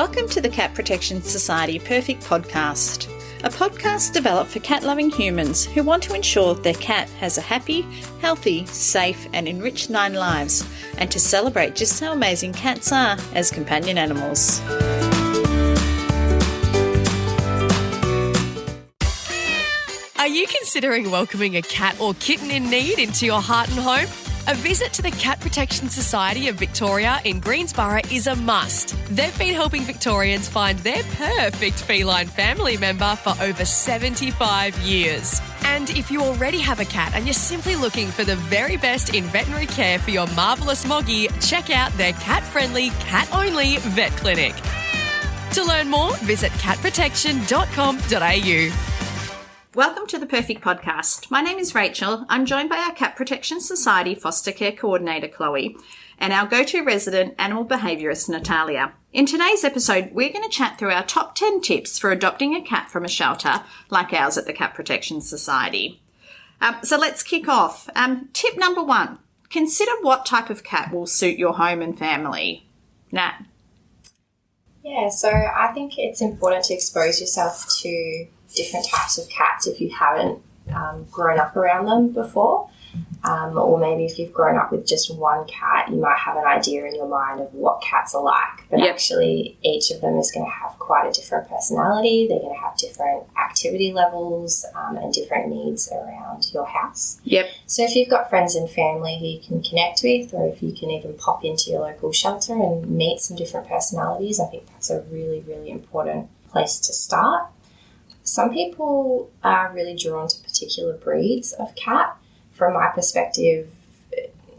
Welcome to the Cat Protection Society Perfect Podcast, a podcast developed for cat-loving humans who want to ensure their cat has a happy, healthy, safe and enriched 9 lives, and to celebrate just how amazing cats are as companion animals. Are you considering welcoming a cat or kitten in need into your heart and home? A visit to the Cat Protection Society of Victoria in Greensborough is a must. They've been helping Victorians find their perfect feline family member for over 75 years. And if you already have a cat and you're simply looking for the very best in veterinary care for your marvellous Moggy, check out their cat-friendly, cat-only vet clinic. To learn more, visit catprotection.com.au. Welcome to the Perfect Podcast. My name is Rachel. I'm joined by our Cat Protection Society Foster Care Coordinator, Chloe, and our go-to resident animal behaviourist, Natayla. In today's episode, we're going to chat through our top 10 tips for adopting a cat from a shelter like ours at the Cat Protection Society. So let's kick off. Tip number 1, consider what type of cat will suit your home and family. Nat? Yeah, so I think it's important to expose yourself to different types of cats if you haven't grown up around them before, or maybe if you've grown up with just one cat, you might have an idea in your mind of what cats are like, but actually each of them is going to have quite a different personality. They're going to have different activity levels and different needs around your house. So if you've got friends and family who you can connect with, or if you can even pop into your local shelter and meet some different personalities, I think that's a really, really important place to start. Some people are really drawn to particular breeds of cat. From my perspective,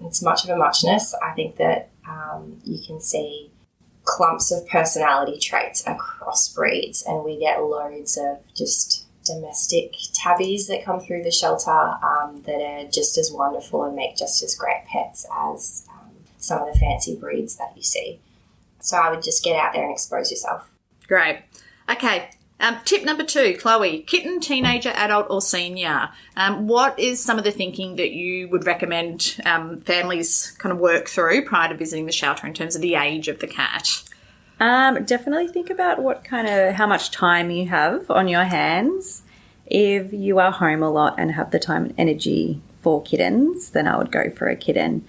it's much of a muchness. I think that you can see clumps of personality traits across breeds, and we get loads of just domestic tabbies that come through the shelter that are just as wonderful and make just as great pets as some of the fancy breeds that you see. So I would just get out there and expose yourself. Great. Okay. Tip number 2, Chloe, kitten, teenager, adult or senior. What is some of the thinking that you would recommend families kind of work through prior to visiting the shelter in terms of the age of the cat? Definitely think about how much time you have on your hands. If you are home a lot and have the time and energy for kittens, then I would go for a kitten.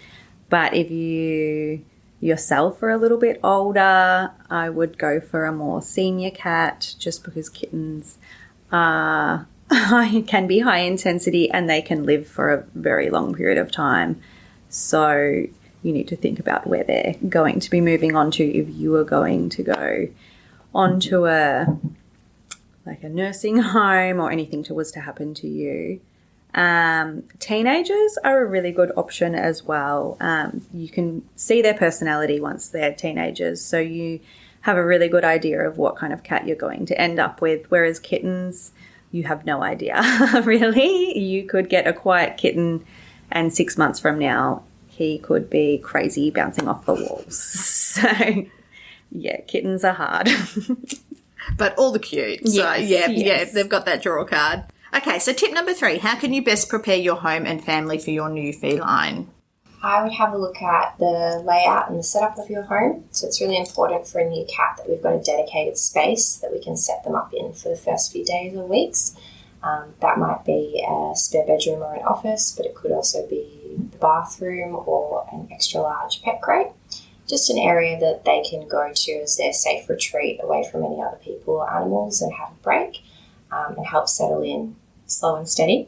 But if you yourself are a little bit older, I would go for a more senior cat, just because kittens can be high intensity and they can live for a very long period of time. So you need to think about where they're going to be moving on to if you are going to go onto a nursing home or anything was to happen to you. Teenagers are a really good option as well. You can see their personality once they're teenagers, so you have a really good idea of what kind of cat you're going to end up with, whereas kittens, you have no idea, really. You could get a quiet kitten and 6 months from now, he could be crazy bouncing off the walls. So, yeah, kittens are hard. But all the cute. So, yes. They've got that draw card. Okay, so tip number 3, how can you best prepare your home and family for your new feline? I would have a look at the layout and the setup of your home. So it's really important for a new cat that we've got a dedicated space that we can set them up in for the first few days or weeks. That might be a spare bedroom or an office, but it could also be the bathroom or an extra large pet crate. Just an area that they can go to as their safe retreat away from any other people or animals and have a break and help settle in slow and steady.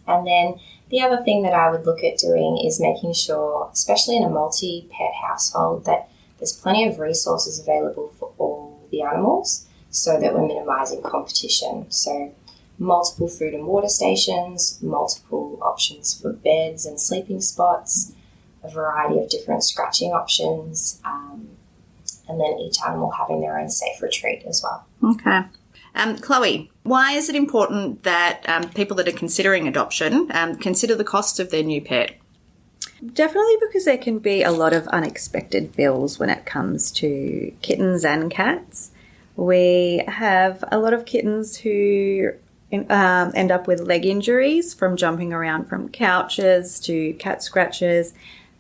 And then the other thing that I would look at doing is making sure, especially in a multi-pet household, that there's plenty of resources available for all the animals so that we're minimising competition. So multiple food and water stations, multiple options for beds and sleeping spots, a variety of different scratching options, and then each animal having their own safe retreat as well. Okay. Chloe, why is it important that people that are considering adoption consider the cost of their new pet? Definitely because there can be a lot of unexpected bills when it comes to kittens and cats. We have a lot of kittens who end up with leg injuries from jumping around from couches to cat scratches,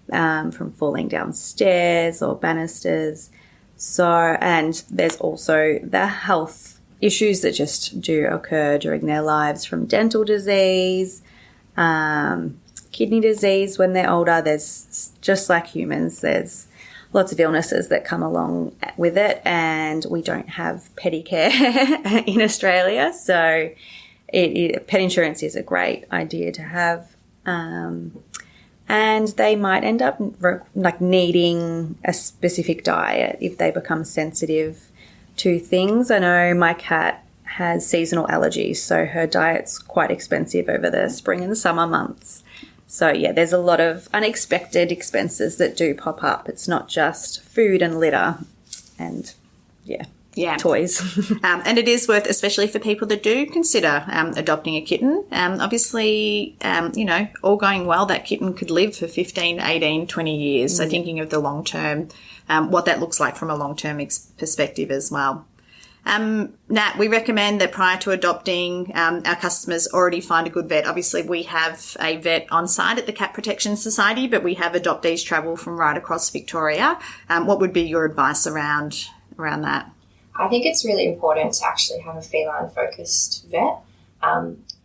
from falling down stairs or banisters. So, and there's also the health issues that just do occur during their lives, from dental disease, kidney disease when they're older. There's, just like humans, there's lots of illnesses that come along with it, and we don't have pedicare in Australia. So pet insurance is a great idea to have. And they might end up needing a specific diet if they become sensitive to things. I know my cat has seasonal allergies, so her diet's quite expensive over the spring and summer months. So, yeah, there's a lot of unexpected expenses that do pop up. It's not just food and litter and, toys. And it is worth, especially for people that do consider adopting a kitten. Obviously, all going well, that kitten could live for 15, 18, 20 years. So thinking of the long term, what that looks like from a long-term perspective as well. Nat, we recommend that prior to adopting, our customers already find a good vet. Obviously, we have a vet on site at the Cat Protection Society, but we have adoptees travel from right across Victoria. What would be your advice around that? I think it's really important to actually have a feline-focused vet.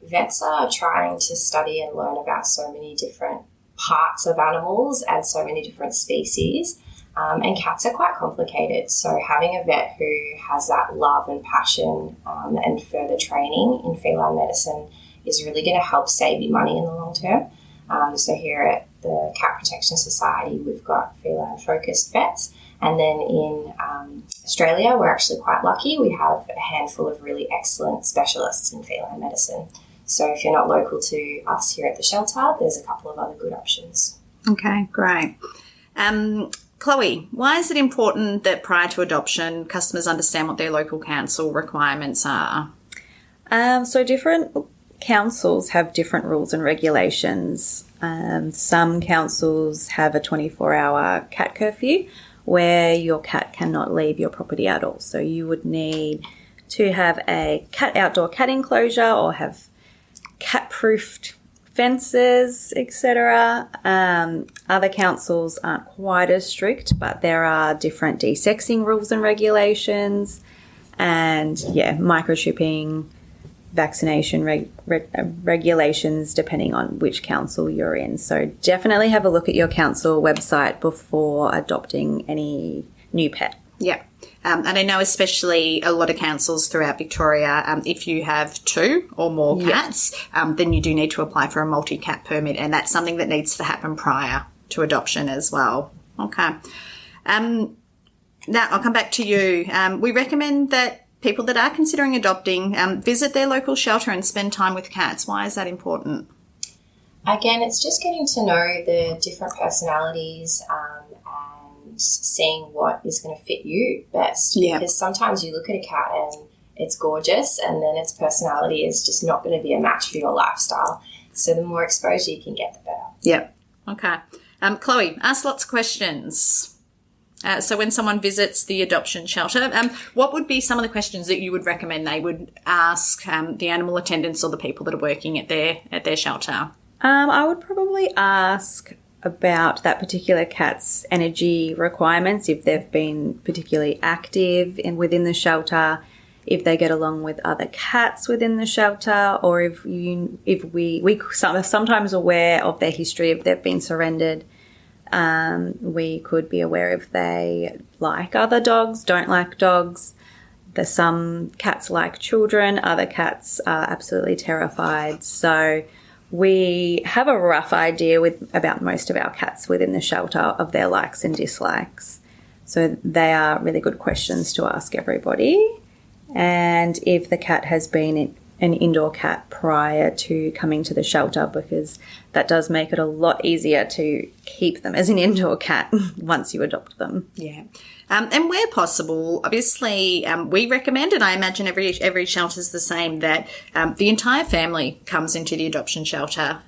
Vets are trying to study and learn about so many different parts of animals and so many different species. And cats are quite complicated. So having a vet who has that love and passion and further training in feline medicine is really going to help save you money in the long term. So here at the Cat Protection Society, we've got feline-focused vets. And then in Australia, we're actually quite lucky. We have a handful of really excellent specialists in feline medicine. So if you're not local to us here at the shelter, there's a couple of other good options. Okay, great. Chloe, why is it important that prior to adoption, customers understand what their local council requirements are? So different councils have different rules and regulations. Some councils have a 24-hour cat curfew where your cat cannot leave your property at all. So you would need to have a outdoor cat enclosure or have cat-proofed fences, etc. Other councils aren't quite as strict, but there are different desexing rules and regulations, and microchipping, vaccination regulations depending on which council you're in. So definitely have a look at your council website before adopting any new pet. Yeah. And I know especially a lot of councils throughout Victoria, if you have 2 or more cats, then you do need to apply for a multi-cat permit, and that's something that needs to happen prior to adoption as well. Okay. Now, I'll come back to you. We recommend that people that are considering adopting visit their local shelter and spend time with cats. Why is that important? Again, it's just getting to know the different personalities and seeing what is going to fit you best. Yeah. Because sometimes you look at a cat and it's gorgeous and then its personality is just not going to be a match for your lifestyle. So the more exposure you can get, the better. Yeah. Okay. Chloe, ask lots of questions. So when someone visits the adoption shelter, what would be some of the questions that you would recommend they would ask the animal attendants or the people that are working at their shelter? I would probably ask about that particular cat's energy requirements, if they've been particularly active within the shelter, if they get along with other cats within the shelter, or if we sometimes aware of their history, if they've been surrendered. We could be aware if they like other dogs, don't like dogs. There's some cats like children, other cats are absolutely terrified. So we have a rough idea about most of our cats within the shelter of their likes and dislikes. So they are really good questions to ask everybody. And if the cat has been an indoor cat prior to coming to the shelter, because that does make it a lot easier to keep them as an indoor cat once you adopt them. Yeah. And where possible, obviously, we recommend, and I imagine every shelter is the same, that the entire family comes into the adoption shelter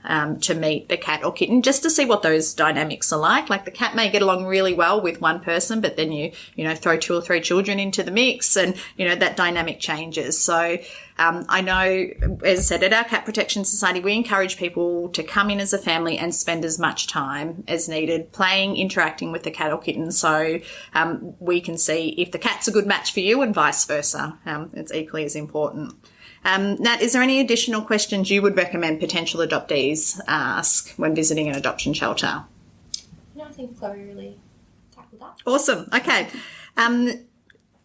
to meet the cat or kitten, just to see what those dynamics are like. Like the cat may get along really well with one person, but then you throw 2 or 3 children into the mix, and that dynamic changes. So I know, as I said, at our Cat Protection Society, we encourage people to come in as a family and spend as much time as needed playing, interacting with the cat or kitten, so we can see if the cat's a good match for you and vice versa. It's equally as important. Nat, is there any additional questions you would recommend potential adoptees ask when visiting an adoption shelter? No, I think Chloe really tackled that. Awesome. Okay.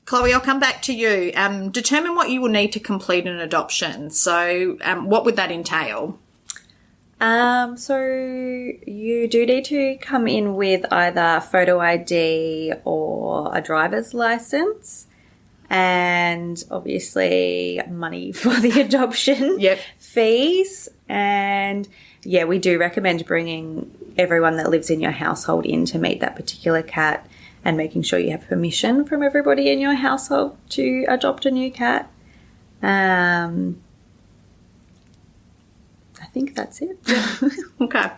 Chloe, I'll come back to you. Determine what you will need to complete an adoption. So what would that entail? So you do need to come in with either photo ID or a driver's license, and obviously money for the adoption fees. And yeah, we do recommend bringing everyone that lives in your household in to meet that particular cat, and making sure you have permission from everybody in your household to adopt a new cat. I think that's it. Okay.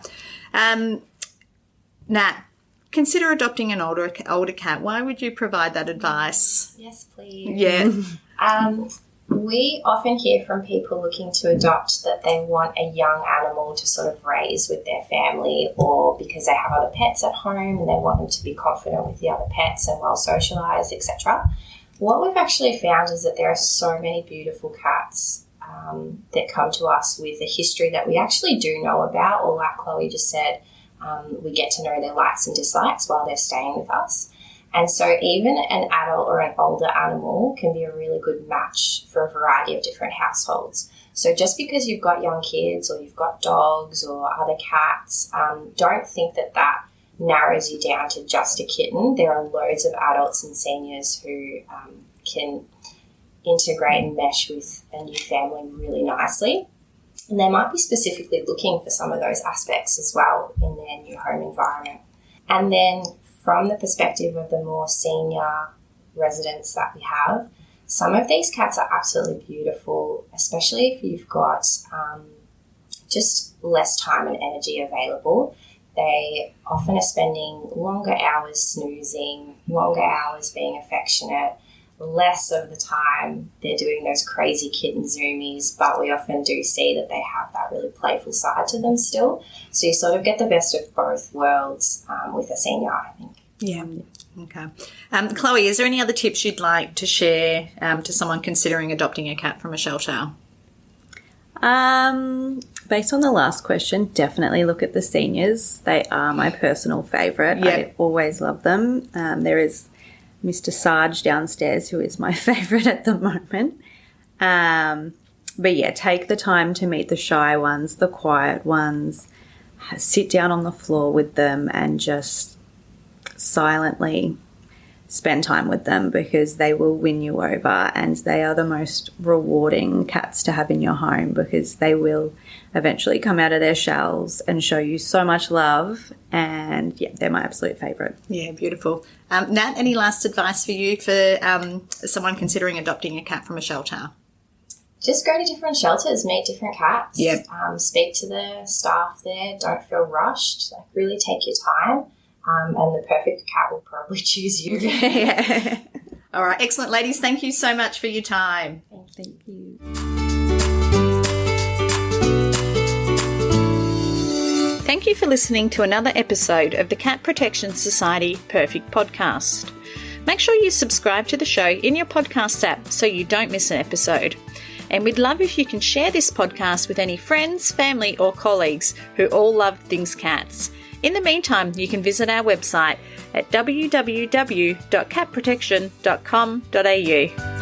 Nat, consider adopting an older cat. Why would you provide that advice? Yes, please. Yeah. We often hear from people looking to adopt that they want a young animal to sort of raise with their family, or because they have other pets at home and they want them to be confident with the other pets and well socialised, etc. What we've actually found is that there are so many beautiful cats that come to us with a history that we actually do know about, or like Chloe just said, we get to know their likes and dislikes while they're staying with us. And so even an adult or an older animal can be a really good match for a variety of different households. So just because you've got young kids or you've got dogs or other cats, don't think that that narrows you down to just a kitten. There are loads of adults and seniors who can integrate and mesh with a new family really nicely. And they might be specifically looking for some of those aspects as well in their new home environment. And then from the perspective of the more senior residents that we have, some of these cats are absolutely beautiful, especially if you've got just less time and energy available. They often are spending longer hours snoozing, longer hours being affectionate, less of the time they're doing those crazy kitten zoomies, but we often do see that they have that really playful side to them still. So you sort of get the best of both worlds with a senior, I think. Yeah. Okay. Chloe, is there any other tips you'd like to share to someone considering adopting a cat from a shelter? Based on the last question, definitely look at the seniors. They are my personal favourite. Yep. I always love them. There is Mr. Sarge downstairs, who is my favourite at the moment. But yeah, take the time to meet the shy ones, the quiet ones, sit down on the floor with them and just silently spend time with them, because they will win you over, and they are the most rewarding cats to have in your home, because they will eventually come out of their shells and show you so much love. And yeah, they're my absolute favourite. Yeah, beautiful. Nat, any last advice for you for someone considering adopting a cat from a shelter? Just go to different shelters, meet different cats. Yep. Speak to the staff there. Don't feel rushed. Like, really take your time. And the perfect cat will probably choose you. Yeah. All right. Excellent, ladies. Thank you so much for your time. Thank you. Thank you for listening to another episode of the Cat Protection Society Perfect Podcast. Make sure you subscribe to the show in your podcast app so you don't miss an episode. And we'd love if you can share this podcast with any friends, family or colleagues who all love things cats. In the meantime, you can visit our website at www.catprotection.com.au.